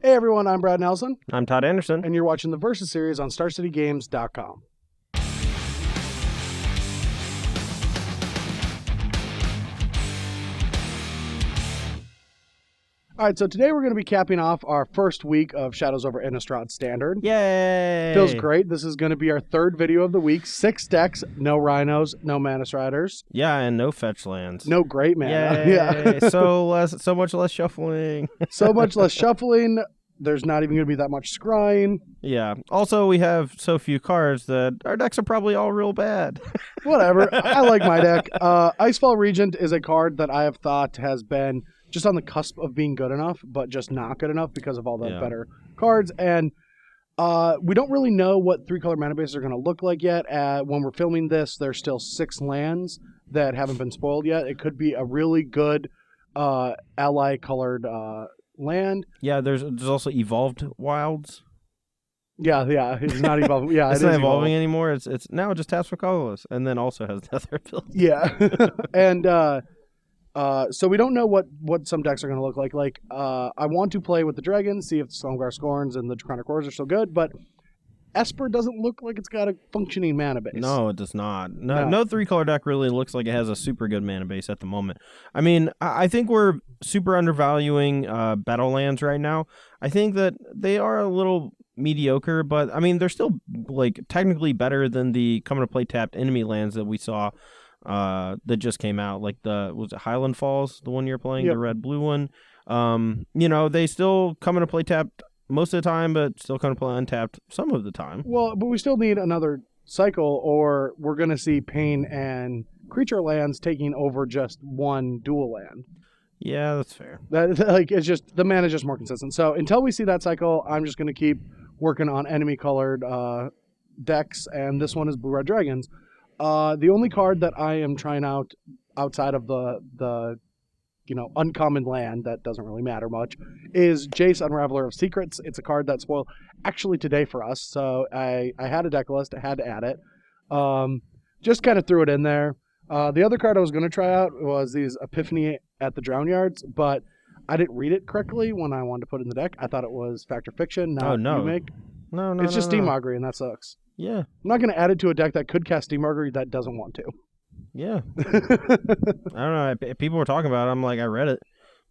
Hey everyone, I'm Brad Nelson. I'm Todd Anderson. And you're watching the Versus series on StarCityGames.com. All right, so today we're going to be capping off our first week of Shadows over Innistrad Standard. Yay! Feels great. This is going to be our third video of the week. 6 decks, no Rhinos, no Mana Striders. Yeah, and no fetch lands. No great mana. Yay! Yeah. so much less shuffling. So much less shuffling. There's not even going to be that much scrying. Yeah. Also, we have so few cards that our decks are probably all real bad. Whatever. I like my deck. Icefall Regent is a card that I have thought has been just on the cusp of being good enough, but just not good enough because of all the better cards. And we don't really know what 3-color mana bases are going to look like yet. When we're filming this, there's still 6 lands that haven't been spoiled yet. It could be a really good ally-colored land. Yeah, there's also Evolved Wilds. Yeah, it's not evolving. Yeah, it's not evolving anymore. It's now just taps for colorless, and then also has the other ability. Yeah, and so we don't know what some decks are going to look like. I want to play with the Dragons, see if the Stoneguard Scorns and the Draconic Roars are still good, but Esper doesn't look like it's got a functioning mana base. No, it does not. No 3-color deck really looks like it has a super good mana base at the moment. I mean, I think we're super undervaluing battle lands right now. I think that they are a little mediocre, but I mean, they're still like technically better than the coming to play tapped enemy lands that we saw that just came out. Like was it Highland Falls, the one you're playing, the red-blue one? They still come into play tapped most of the time, but still kind of play untapped some of the time. Well, but we still need another cycle, or we're going to see Pain and Creature lands taking over just one dual land. Yeah, that's fair. It's just the mana is just more consistent. So until we see that cycle, I'm just going to keep working on enemy-colored decks, and this one is Blue-Red Dragons. The only card that I am trying out outside of the uncommon land that doesn't really matter much is Jace, Unraveler of Secrets. It's a card that spoiled actually today for us, so I had a deck list. I had to add it. Just kind of threw it in there. The other card I was going to try out was these Epiphany at the Drown Yards, but I didn't read it correctly when I wanted to put it in the deck. I thought it was Fact or Fiction, not Remake. No. It's just Steam Augury, and that sucks. Yeah. I'm not going to add it to a deck that could cast Steam Augury that doesn't want to. Yeah. I don't know. People were talking about it. I'm like, I read it.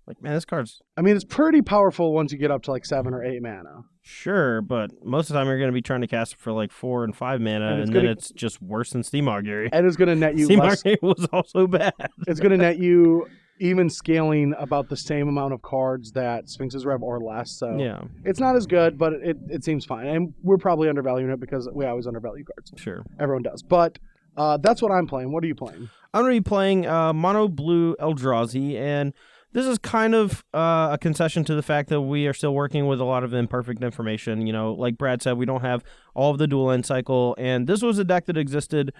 Like, man, this card's... I mean, it's pretty powerful once you get up to like 7 or 8 mana. Sure, but most of the time you're going to be trying to cast it for like 4 and 5 mana, and then it's just worse than Steam Augury. And it's going to net you Steam Augury was also bad. It's going to net you even scaling about the same amount of cards that Sphinx's Rev or less. So yeah, it's not as good, but it seems fine. And we're probably undervaluing it because we always undervalue cards. Sure. Everyone does. But that's what I'm playing. What are you playing? I'm going to be playing Mono Blue Eldrazi, and this is kind of a concession to the fact that we are still working with a lot of imperfect information. Like Brad said, we don't have all of the dual end cycle, and this was a deck that existed.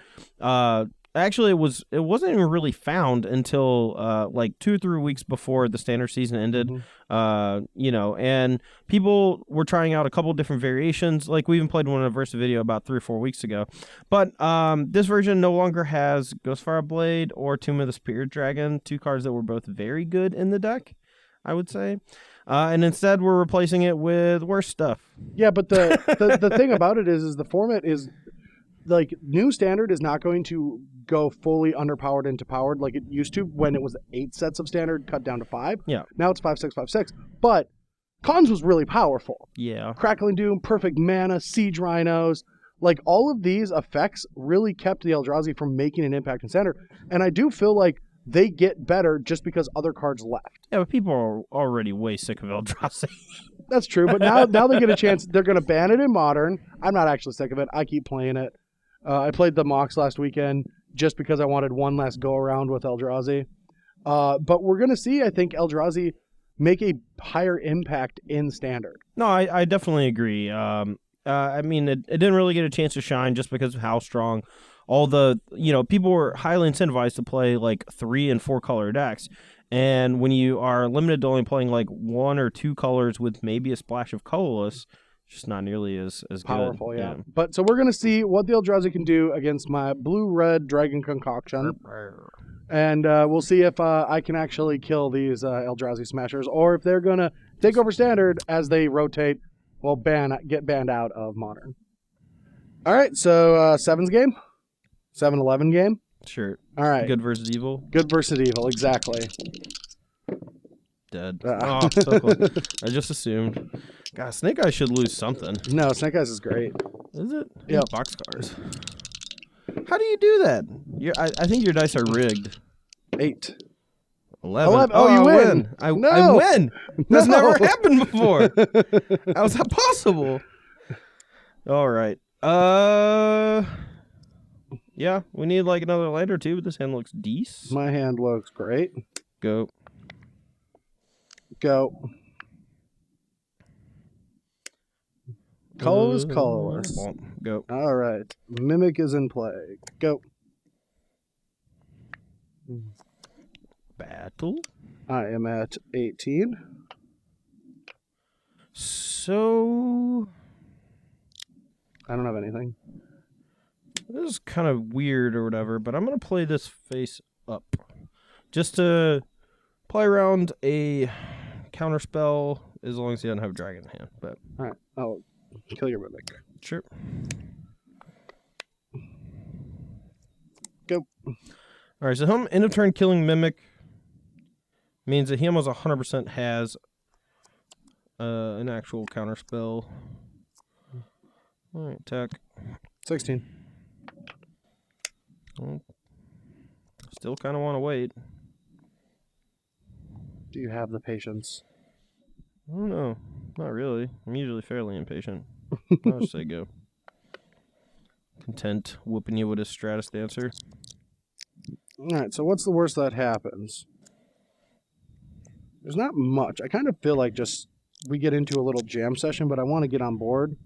Actually, it wasn't even really found until like 2 or 3 weeks before the standard season ended. Mm-hmm. And people were trying out a couple different variations. Like we even played one in a Versa video about 3 or 4 weeks ago. But this version no longer has Ghostfire Blade or Tomb of the Spirit Dragon, 2 cards that were both very good in the deck, I would say. And instead, we're replacing it with worse stuff. Yeah, but the thing about it is the format is like new standard is not going to go fully underpowered into powered like it used to when it was 8 sets of standard cut down to 5. Yeah. Now it's 5, 6, 5, 6. But Cons was really powerful. Yeah. Crackling Doom, Perfect Mana, Siege Rhinos, like all of these effects really kept the Eldrazi from making an impact in standard. And I do feel like they get better just because other cards left. Yeah, but people are already way sick of Eldrazi. That's true, but now they get a chance. They're going to ban it in Modern. I'm not actually sick of it. I keep playing it. I played the Mox last weekend just because I wanted one last go-around with Eldrazi. But we're going to see, I think, Eldrazi make a higher impact in Standard. No, I definitely agree. I mean, it didn't really get a chance to shine just because of how strong all the, people were highly incentivized to play like 3 and 4 color decks. And when you are limited to only playing like 1 or 2 colors with maybe a splash of colorless, just not nearly as powerful, good. Yeah. But so we're going to see what the Eldrazi can do against my blue-red dragon concoction. And we'll see if I can actually kill these Eldrazi smashers, or if they're going to take over Standard as they rotate. Well, get banned out of Modern. All right, so 7's game? 7-11 game? Sure. All right. Good versus evil. Good versus evil, exactly. Dead. Oh, so close. I just assumed. God, Snake Eyes should lose something. No, Snake Eyes is great. Is it? Yeah. Boxcars. How do you do that? I think your dice are rigged. 8. 11. Oh, you win. I No. win. That's No. never happened before. How is that possible? All right. Yeah, we need like another land or two, but this hand looks decent. My hand looks great. Go. Colorless, colorless. Go. All right. Mimic is in play. Go. Battle. I am at 18. So I don't have anything. this is kind of weird or whatever, but I'm going to play this face up. Just to play around a counterspell as long as he doesn't have dragon in hand. But All right. I'll kill your Mimic. sure. Go. All right, so him end of turn killing Mimic means that he almost 100% has an actual counterspell. All right, attack. 16. Well, still kind of want to wait. Do you have the patience? I don't know. Not really. I'm usually fairly impatient. I'll just say go. Content whooping you with a Stratus Dancer. All right, so what's the worst that happens? There's not much. I kind of feel like just we get into a little jam session, but I want to get on board.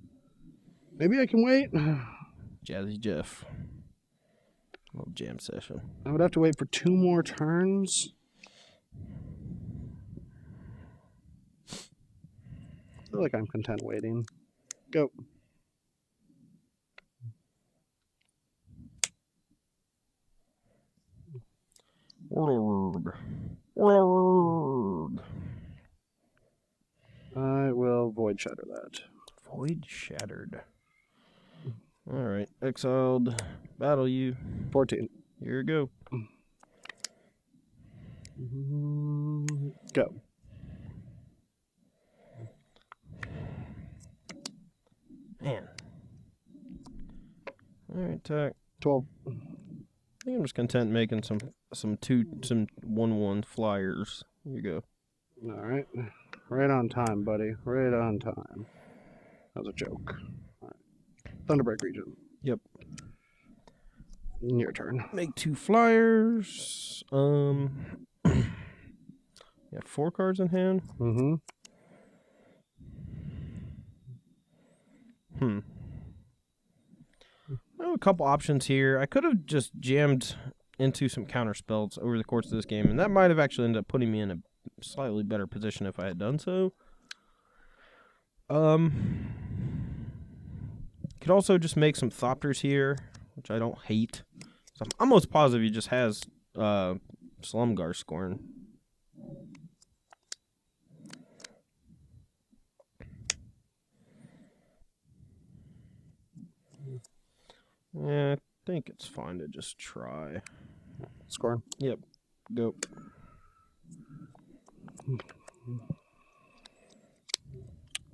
Maybe I can wait. Jazzy Jeff. Little jam session. I would have to wait for 2 more turns. I feel like I'm content waiting. Go. I will Void Shatter that. Void Shattered. Alright, exiled. Battle you. 14. Here we go. Go. Man. Alright, attack. 12. I think I'm just content making some 1/1 flyers. Here you go. All right. Right on time, buddy. Right on time. That was a joke. All right. Thunderbreak region. Yep. Your turn. Make 2 flyers. Yeah, 4 cards in hand. Mm-hmm. I have a couple options here. I could have just jammed into some counter spells over the course of this game, and that might have actually ended up putting me in a slightly better position if I had done so. Could also just make some Thopters here, which I don't hate. So I'm almost positive he just has Slumgar Scorn. Yeah, I think it's fine to just try. Scorn. Yep. Go.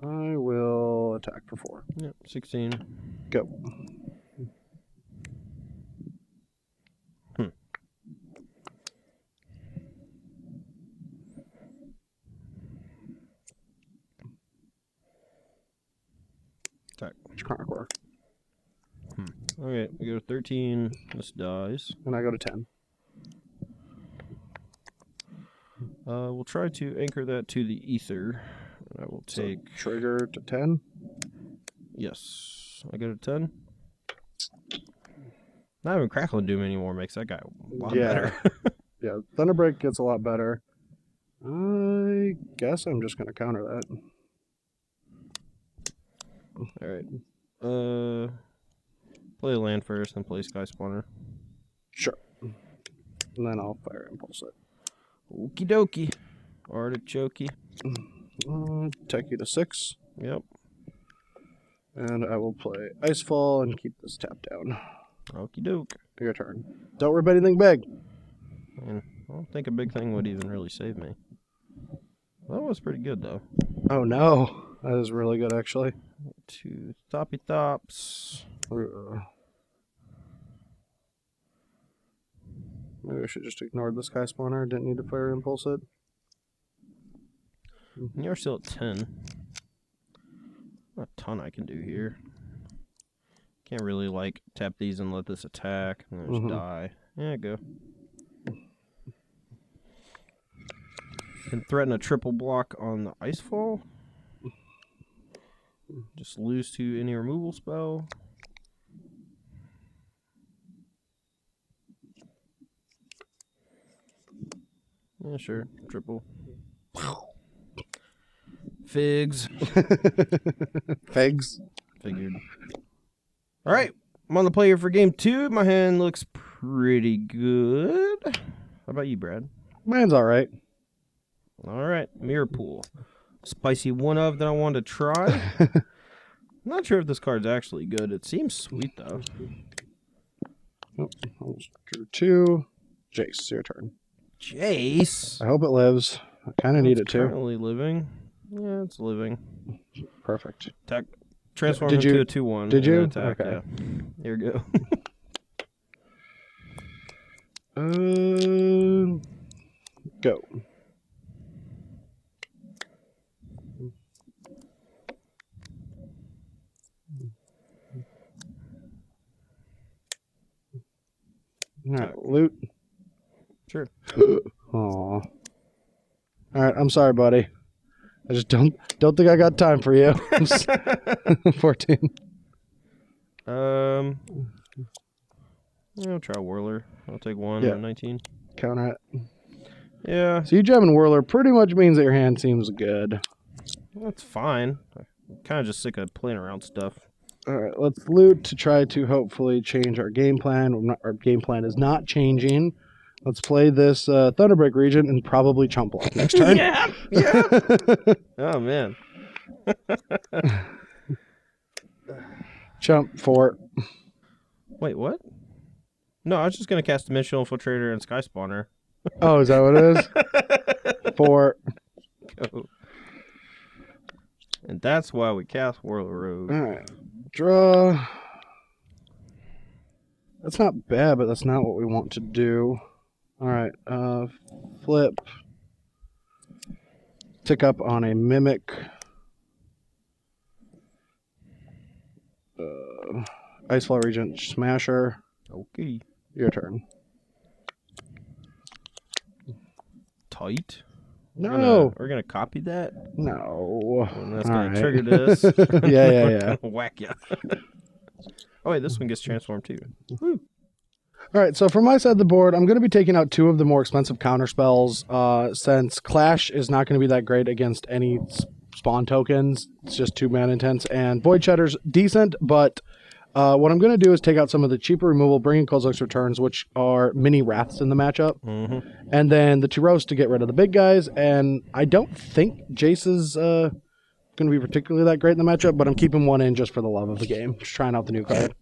I will attack for 4. Yep. 16. Go. Attack. Conqueror. Okay, we go to 13. This dies. And I go to 10. We'll try to anchor that to the ether. I will take. So trigger to 10. Yes. I go to 10. Not even Crackling Doom anymore makes that guy a lot better. Yeah, Thunderbreak gets a lot better. I guess I'm just going to counter that. Alright. Play land first, then play Sky Spawner. Sure. And then I'll Fire Impulse it. Okie dokie. Artichoke. Take you to 6. Yep. And I will play Icefall and keep this tapped down. Okie doke. Your turn. Don't rip anything big. I don't think a big thing would even really save me. That was pretty good, though. Oh, no. That is really good, actually. 2 Thoppy Thops. Maybe I should just ignore the Sky Spawner. Didn't need to Fire Impulse it. You're still at 10. Not a ton I can do here. Can't really, like, tap these and let this attack and then just die. Yeah, go. Can threaten a triple block on the Icefall. Just lose to any removal spell. Yeah, sure. Triple. Figs. Figs. Figured. All right. I'm on the player for game 2. My hand looks pretty good. How about you, Brad? Mine's all right. All right. Mirror Pool. Spicy one of that I wanted to try. I'm not sure if this card's actually good. It seems sweet, though. Almost drew 2. Jace, your turn. Jace. I hope it lives. I kind of need it to. Currently living. Yeah, it's living. Perfect. Attack. Transform Did into you- a 2/1. did you? Attack, Okay. yeah. Here we go. Go. All right, loot. Sure. Aw. All right, I'm sorry, buddy. I just don't think I got time for you. 14. I'll try Whirler. I'll take 1 Yeah. at 19. Counter it. Yeah, So you jamming Whirler pretty much means that your hand seems good. that's fine. I'm kind of just sick of playing around stuff. All right, let's loot to try to hopefully change our game plan. Our game plan is not changing. Let's play this Thunderbreak region and probably chump block next turn. Yeah. Oh, man. Chump 4. Wait, what? No, I was just going to cast Dimensional Infiltrator and Sky Spawner. Oh, is that what it is? 4. Go. And that's why we cast Whirler Rogue. All right, draw. That's not bad, but that's not what we want to do. All right, flip. Tick up on a Mimic. Icefall Regent Smasher. Okay. Your turn. Tight. No. We're gonna copy that. No. And that's All gonna right. trigger this. Yeah. Whack ya. Oh wait, this one gets transformed too. Woo. All right, so for my side of the board, I'm going to be taking out 2 of the more expensive counter spells since Clash is not going to be that great against any spawn tokens. It's just 2 mana intense, and Void Shedder's decent, but what I'm going to do is take out some of the cheaper removal, bring in Kozilek's Returns, which are mini Wraths in the matchup, and then the 2 roasts to get rid of the big guys, and I don't think Jace is going to be particularly that great in the matchup, but I'm keeping 1 in just for the love of the game, just trying out the new card.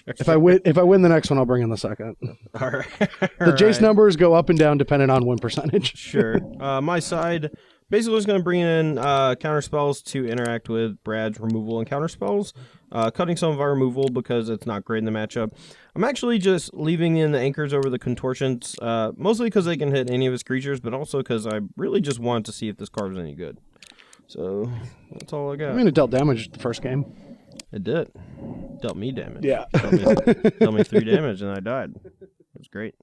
If I win the next one, I'll bring in the second. All right. The Jace numbers go up and down depending on win percentage. Sure. My side basically is going to bring in counter spells to interact with Brad's removal and counter spells, cutting some of our removal because it's not great in the matchup. I'm actually just leaving in the anchors over the contortions, mostly because they can hit any of his creatures, but also because I really just wanted to see if this card was any good. So that's all I got. I mean, it dealt damage the first game. It did. Dealt me damage. Yeah. Dealt me 3 damage and I died. It was great.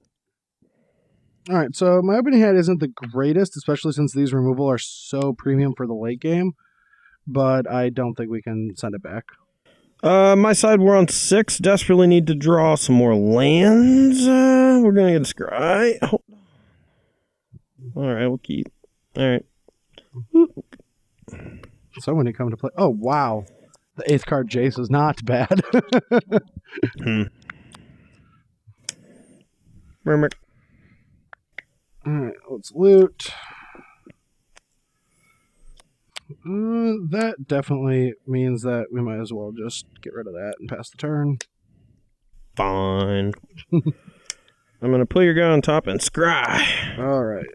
All right, so my opening hand isn't the greatest, especially since these removal are so premium for the late game, but I don't think we can send it back. My side, we're on 6. Desperately need to draw some more lands. We're going to get a scry. All right, we'll keep. All right. So when you come to play... Oh, wow. The 8th card, Jace, is not bad. Murmur. All right, let's loot. That definitely means that we might as well just get rid of that and pass the turn. Fine. I'm going to put your guy on top and scry. All right.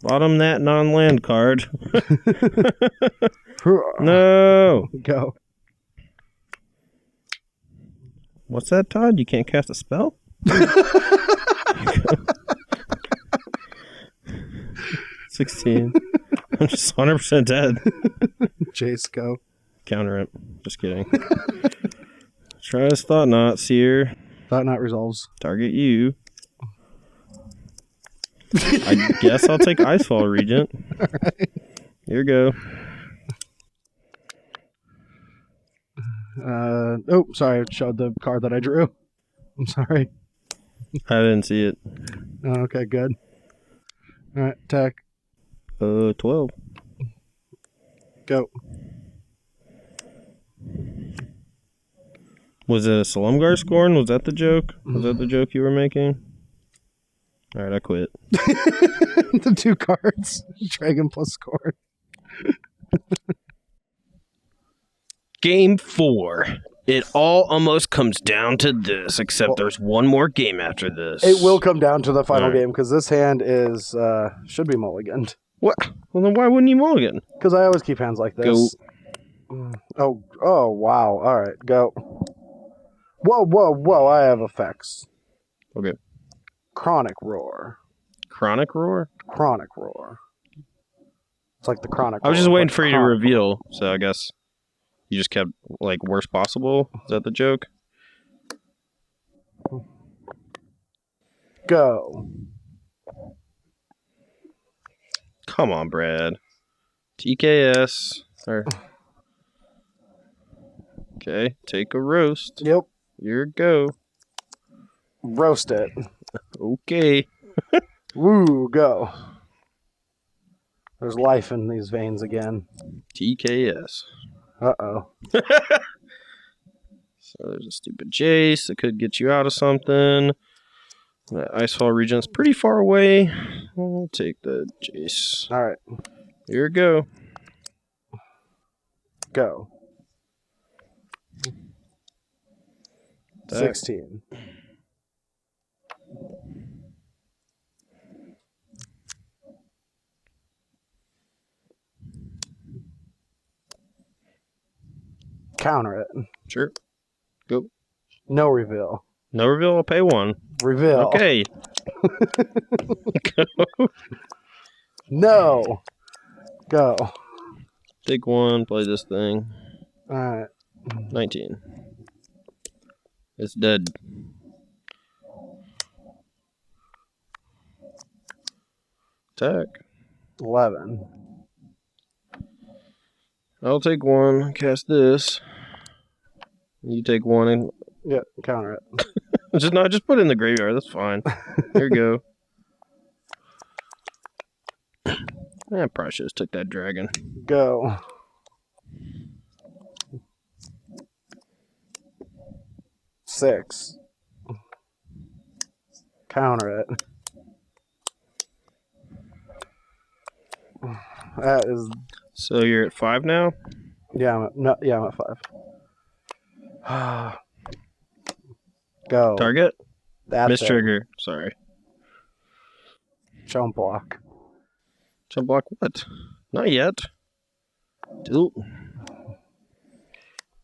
Bottom that non-land card. No. Go. What's that, Todd? You can't cast a spell? 16. I'm just 100% dead. Jace, go. Counter it. Just kidding. Try his Thought Knot, Seer. Thought Knot resolves. Target you. I guess I'll take Icefall Regent. All right. Here you go. Oh, sorry. I showed the card that I drew. I'm sorry. I didn't see it. Oh, okay, good. All right, attack. 12. Go. Was it a Salumgar Scorn? Was that the joke? Was that the joke you were making? Alright, I quit. The 2 cards. Dragon plus Scorn. Game 4. It all almost comes down to this, except there's one more game after this. It will come down to the final All right. game because this hand is should be mulliganed. What? Well, then why wouldn't you mulligan? Because I always keep hands like this. Go. Oh, wow. All right, go. Whoa. I have effects. Okay. Chronic Roar. Chronic Roar? Chronic Roar. It's like the Chronic I was just Roar, waiting but for you to Chronic reveal, so I guess you just kept, like, worst possible? Is that the joke? Go. Come on, Brad. TKS. Okay, take a roast. Yep. Here you go. Roast it. Okay. Woo, go. There's life in these veins again. TKS. Uh-oh. So there's a stupid Jace that could get you out of something. That Icefall Regent's pretty far away. I'll take the Jace. All right. Here you go. Go. Attack. 16. Counter it. Sure. Go. No reveal. No reveal, I'll pay 1. Reveal. Okay. Go. No. Go. Take 1, play this thing. All right. 19. It's dead. Attack. 11. I'll take 1, cast this. You take 1 and Yeah, counter it. just put it in the graveyard, that's fine. Here you go. I probably should have took that dragon. Go. Six. Counter it. That is. So you're at 5 now? Yeah, I'm at 5. Go. Target? That's Miss it. trigger. Sorry. Chump block. Jump block what? Not yet. Tilt.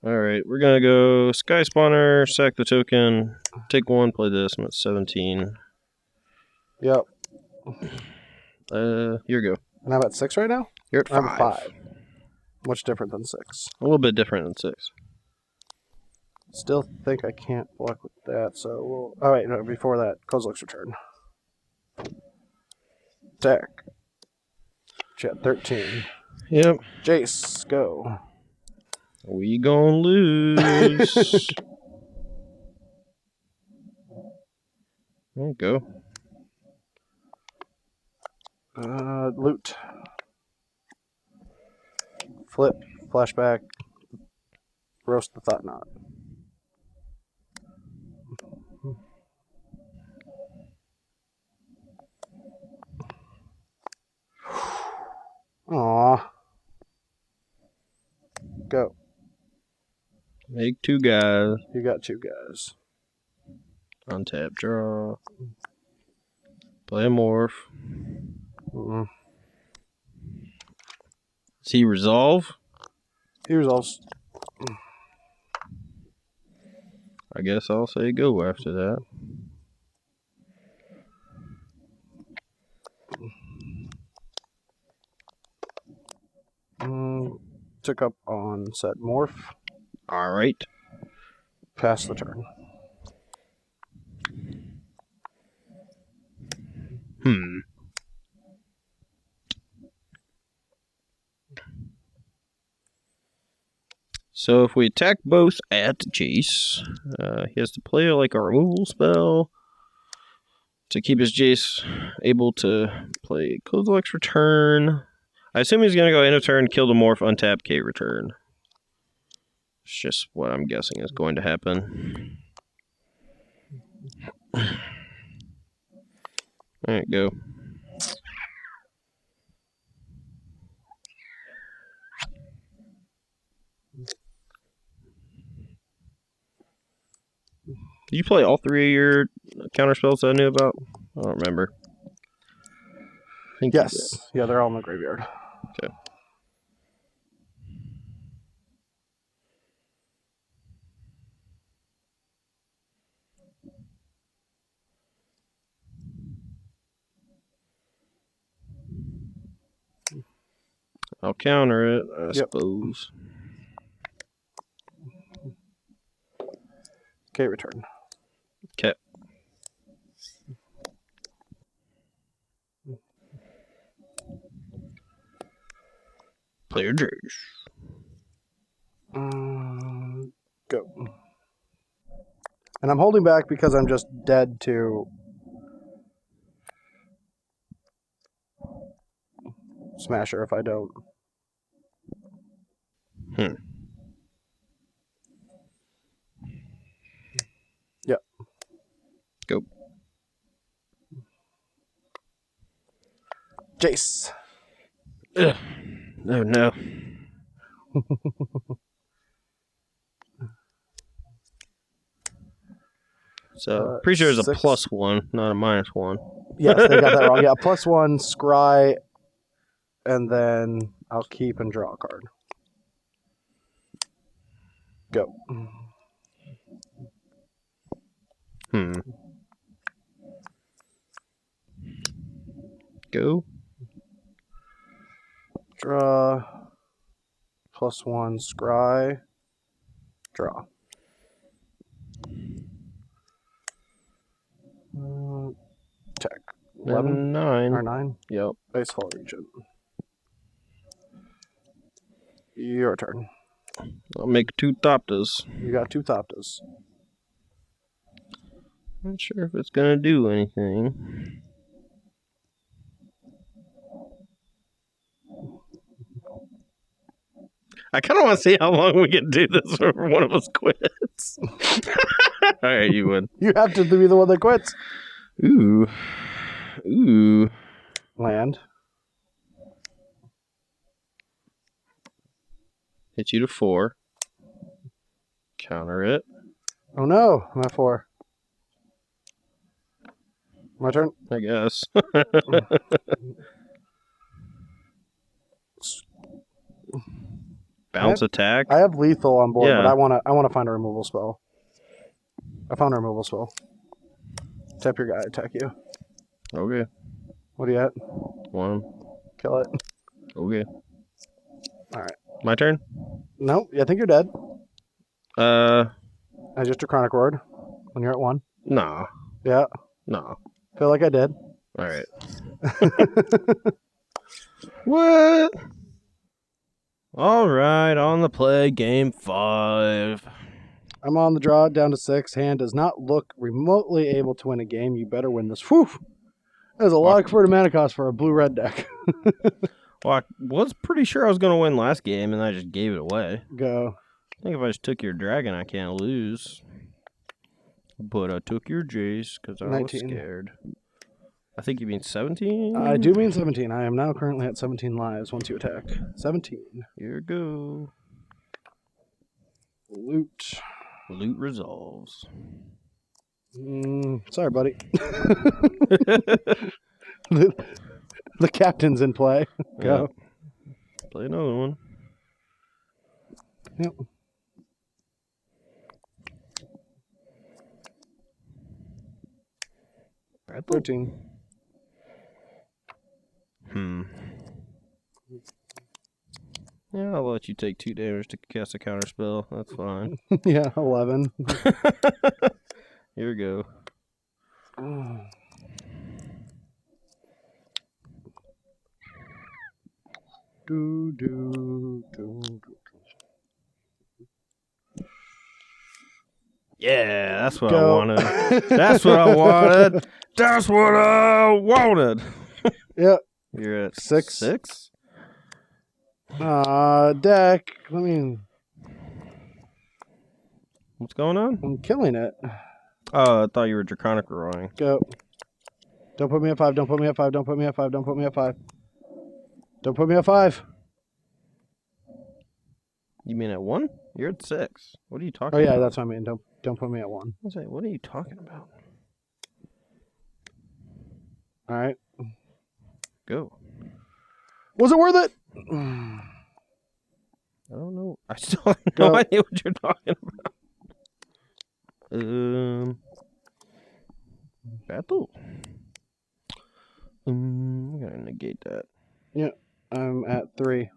Alright, we're gonna go Sky Spawner, sack the token, take 1, play this, I'm at 17. Yep. Here you go. And I'm at 6 right now? You're at 5. I'm at 5. Much different than 6. A little bit different than 6. Still think I can't block with that, so we'll... Oh, wait, no, before that, Kozilek's return. Attack. Chat 13. Yep. Jace, go. We gonna lose. There you go. Loot. Flip. Flashback. Roast the Thought Knot. Aww. Go. Make 2 guys. You got 2 guys. Untap, draw. Play a morph. Mm-mm. Does he resolve? He resolves. I guess I'll say go after that. Took up on set morph. All right. Pass the turn. So if we attack both at Jace, he has to play like a removal spell to keep his Jace able to play Kozilek's Return. I assume he's going to go end of turn, kill the morph, untap, K return. It's just what I'm guessing is going to happen. Alright, go. Did you play all 3 of your counter spells that I knew about? I don't remember. I think Yes. Yeah, they're all in the graveyard. Okay. I'll counter it, I suppose. Okay, return. Okay. Player Jace. Go. And I'm holding back because I'm just dead to Smasher if I don't. Yep. Go. Jace. Ugh. Oh no. So pretty sure it's a +1, not a -1. Yes, they got that wrong. Yeah, +1, scry, and then I'll keep and draw a card. Go. Go. Draw. +1, scry. Draw. Tech. 11? 9. Or 9? Yep. Baseball Regent. Your turn. I'll make 2 Thoptas. You got 2 Thoptas. Not sure if it's gonna do anything. I kind of want to see how long we can do this before one of us quits. All right, you win. You have to be the one that quits. Ooh. Ooh. Land. Hit you to 4. Counter it. Oh no, I'm at 4. My turn? I guess. Bounce attack. I have lethal on board, Yeah. but I wanna find a removal spell. I found a removal spell. Tap your guy, attack you. Okay. What are you at? 1. Kill it. Okay. Alright. My turn? Nope, I think you're dead. I just a Chronic Roared when you're at 1. Nah. Yeah. Nah. Feel like I did. Alright. What? Alright, on the play, game 5. I'm on the draw, down to 6. Hand does not look remotely able to win a game. You better win this. Whew! There's a lot of converted mana cost for a blue-red deck. Well, I was pretty sure I was going to win last game, and I just gave it away. Go. I think if I just took your dragon, I can't lose. But I took your Jace because I 19. was scared. I think you mean 17? I do mean 17. I am now currently at 17 lives once you attack. 17. Here we go. Loot. Loot resolves. Sorry, buddy. The captain's in play. Go. Yeah. Play another one. Yep. Bad 13. Yeah, I'll let you take 2 damage to cast a counter spell. That's fine. Yeah, 11. Here we go. Yeah, that's what I wanted. That's what I wanted. That's what I wanted. Yep. You're at 6. 6? Deck. What's going on? I'm killing it. Oh, I thought you were Draconic Roaring. Go. Don't put me at 5. Don't put me at 5. Don't put me at 5. Don't put me at 5. Don't put me at 5. You mean at 1? You're at 6. What are you talking Oh, yeah, about? that's what I mean. Don't put me at 1. I was like, what are you talking about? All right. Go. Was it worth it? I don't know. I still have no idea what you're talking about. Battle. I'm gonna negate that. Yeah, I'm at 3.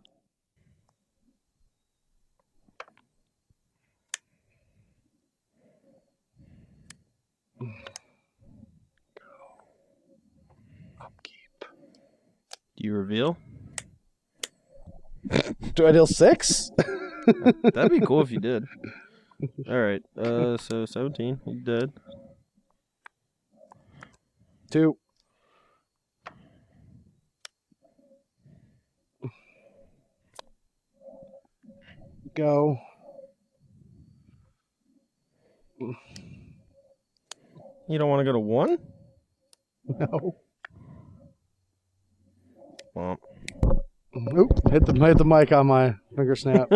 Upkeep. Do you reveal? Do I deal 6? That'd be cool if you did. All right. So 17. You dead. 2. Go. You don't want to go to 1? No. Well. Oop, hit the mic on my finger snap.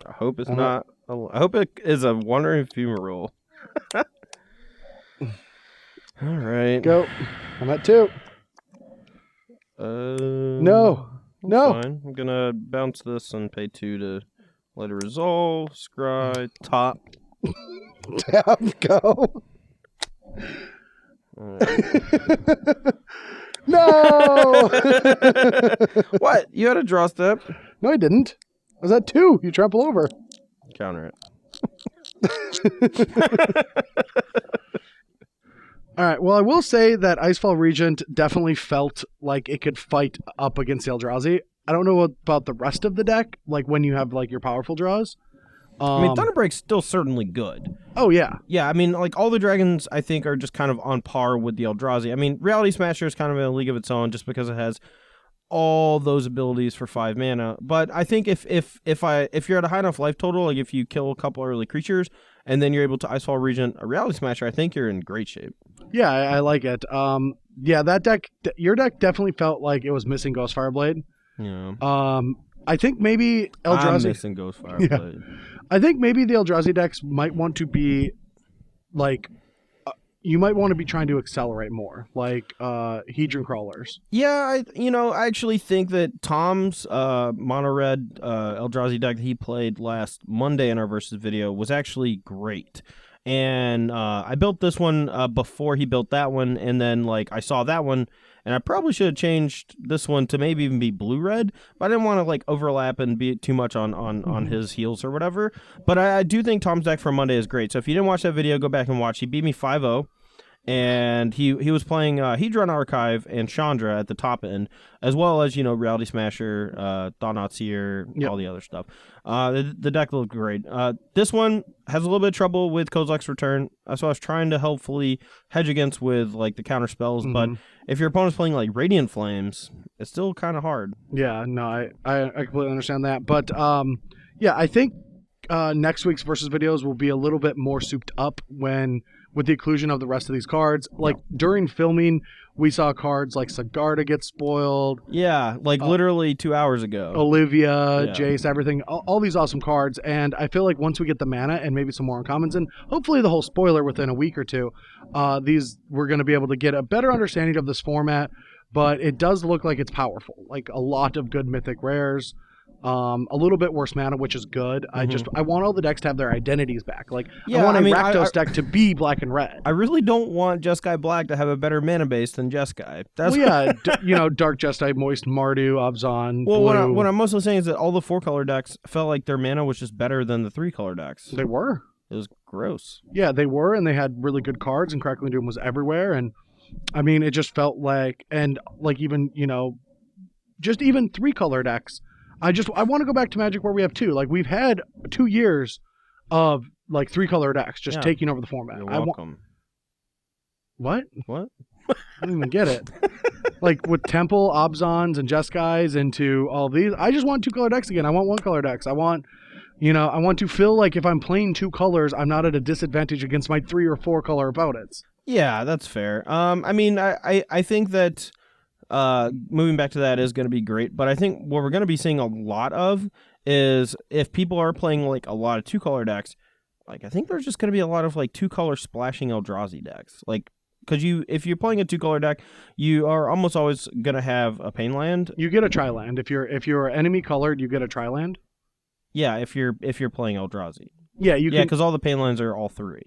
I hope it's not. I hope it is a wandering fumarole. All right. Go. I'm at 2. No. No. Fine. I'm gonna bounce this and pay 2 to let it resolve. Scry. Top. Tap. Go. All right. No. What? You had a draw step. No, I didn't. I was at 2. You trample over. Counter it. All right. Well, I will say that Icefall Regent definitely felt like it could fight up against the Eldrazi. I don't know about the rest of the deck, like when you have like your powerful draws. I mean, Thunderbreak's still certainly good. Oh, yeah. Yeah, I mean, like, all the dragons, I think, are just kind of on par with the Eldrazi. I mean, Reality Smasher is kind of in a league of its own just because it has all those abilities for 5 mana. But I think if you're at a high enough life total, like if you kill a couple early creatures and then you're able to Icefall Regent a Reality Smasher, I think you're in great shape. Yeah, I like it. Yeah, that deck, your deck definitely felt like it was missing Ghost Fireblade. Yeah. I think maybe Eldrazi. I'm missing Ghost Fireblade. Yeah. I think maybe the Eldrazi decks might want to be like, you might want to be trying to accelerate more, like Hedron Crawlers. Yeah, I actually think that Tom's mono red Eldrazi deck that he played last Monday in our versus video was actually great. And I built this one before he built that one, and then like I saw that one, and I probably should have changed this one to maybe even be blue-red, but I didn't want to like overlap and be too much on his heels or whatever. But I do think Tom's deck for Monday is great. So if you didn't watch that video, go back and watch. He beat me 5-0. And he was playing Hedron Archive and Chandra at the top end, as well as, Reality Smasher, Thought-Knot Seer, all the other stuff. The deck looked great. This one has a little bit of trouble with Kozilek's Return, so I was trying to hopefully hedge against with like the counter spells, but if your opponent's playing like Radiant Flames, it's still kind of hard. Yeah, no, I completely understand that. But yeah, I think next week's versus videos will be a little bit more souped up when with the inclusion of the rest of these cards. Like during filming, we saw cards like Sigarda get spoiled. Yeah, like literally 2 hours ago. Olivia, Yeah. Jace, everything, all these awesome cards. And I feel like once we get the mana and maybe some more uncommons and hopefully the whole spoiler within a week or two, we're going to be able to get a better understanding of this format. But it does look like it's powerful. Like a lot of good mythic rares. A little bit worse mana, which is good. I want all the decks to have their identities back. Like I want a Rakdos deck to be black and red. I really don't want Jeskai Black to have a better mana base than Jeskai. That's Dark Jeskai, Moist Mardu, Abzan. Well, Blue. what I'm mostly saying is that all the 4-color decks felt like their mana was just better than the 3-color decks. They were. It was gross. Yeah, they were, and they had really good cards, and Crackling Doom was everywhere. And I mean, it just felt like, and like even just even 3-color decks. I want to go back to Magic where we have 2. Like we've had 2 years of like 3-color decks just taking over the format. You're welcome. What? What? I don't even get it. Like with Temple, Abzans, and Jeskais into all these. I just want 2-color decks again. I want 1-color decks. I want to feel like if I'm playing 2 colors, I'm not at a disadvantage against my 3 or 4-color opponents. Yeah, that's fair. I mean, I think that moving back to that is going to be great, but I think what we're going to be seeing a lot of is if people are playing like a lot of 2-color decks, like I think there's just going to be a lot of like 2-color splashing Eldrazi decks. Like, because if you're playing a 2-color deck, you are almost always going to have a pain land. You get a tri-land. If you're enemy colored, you get a tri-land. Yeah, if you're playing Eldrazi. Yeah, Yeah, because all the pain lands are all 3.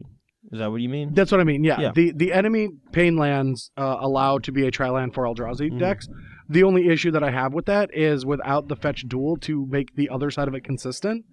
Is that what you mean? That's what I mean, yeah. The enemy pain lands allow to be a tri-land for Eldrazi decks. The only issue that I have with that is without the fetch duel to make the other side of it consistent.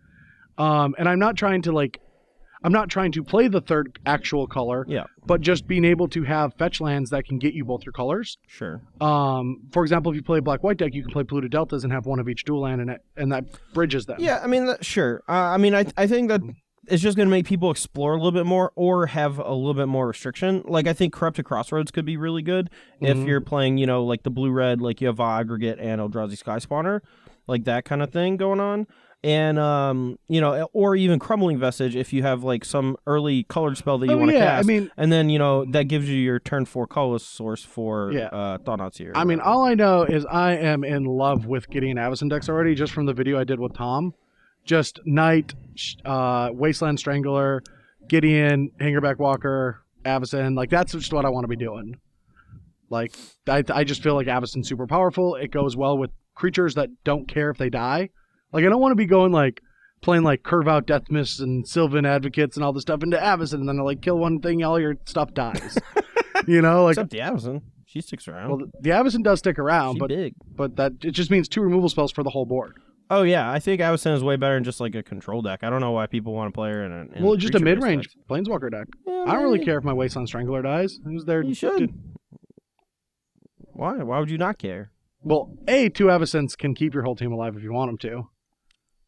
And I'm not trying to play the third actual color, but just being able to have fetch lands that can get you both your colors. Sure. For example, if you play a black-white deck, you can play Polluted Deltas and have one of each dual land, and that bridges them. Yeah, I mean, sure. I mean, I think that it's just going to make people explore a little bit more or have a little bit more restriction. Like, I think Corrupted Crossroads could be really good if you're playing, like the blue-red, like you have Aggregate and Eldrazi Sky Spawner, like that kind of thing going on. And, or even Crumbling Vestige if you have, like, some early colored spell that you want to cast. I mean, and then, that gives you your turn 4 colorless source for Thought-Knot Seer. I mean, all I know is I am in love with Gideon Avacyn decks already, just from the video I did with Tom. Just Knight, Wasteland Strangler, Gideon, Hangerback Walker, Avacyn. Like, that's just what I want to be doing. Like, I just feel like Avacyn's super powerful. It goes well with creatures that don't care if they die. Like, I don't want to be going, like, playing, like, Curve Out Death Mists and Sylvan Advocates and all this stuff into Avacyn, and then, like, kill one thing, all your stuff dies. Like... Except the Avacyn. She sticks around. Well, the Avacyn does stick around, big. But it just means 2 removal spells for the whole board. Oh, yeah. I think Avacyn is way better than just, like, a control deck. I don't know why people want to play her in well, just a mid-range Planeswalker deck. Yeah, I don't really care if my Wasteland Strangler dies. Who's there? You should. Why? Why would you not care? Well, 2 Avacyns can keep your whole team alive if you want them to.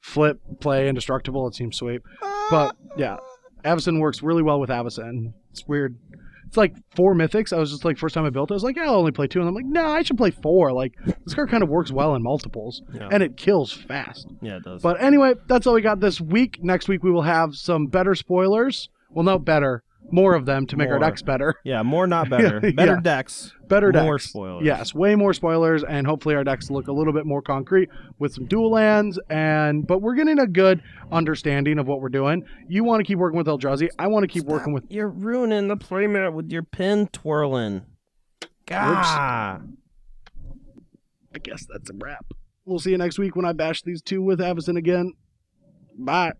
Flip, play, Indestructible, it seems sweet. But, yeah, Avacyn works really well with Avacyn. It's weird. It's like 4 mythics. I was just like, first time I built it, I was like, I'll only play 2. And I'm like, no, I should play 4. Like, this card kind of works well in multiples. Yeah. And it kills fast. Yeah, it does. But anyway, that's all we got this week. Next week we will have some better spoilers. Well, no, better. More of them to make our decks better. Yeah, more not better. Better decks. Better decks. More spoilers. Yes, way more spoilers, and hopefully our decks look a little bit more concrete with some dual lands, but we're getting a good understanding of what we're doing. You want to keep working with Eldrazi. I want to keep working with... You're ruining the playmat with your pin twirling. Gah. I guess that's a wrap. We'll see you next week when I bash these 2 with Avacyn again. Bye.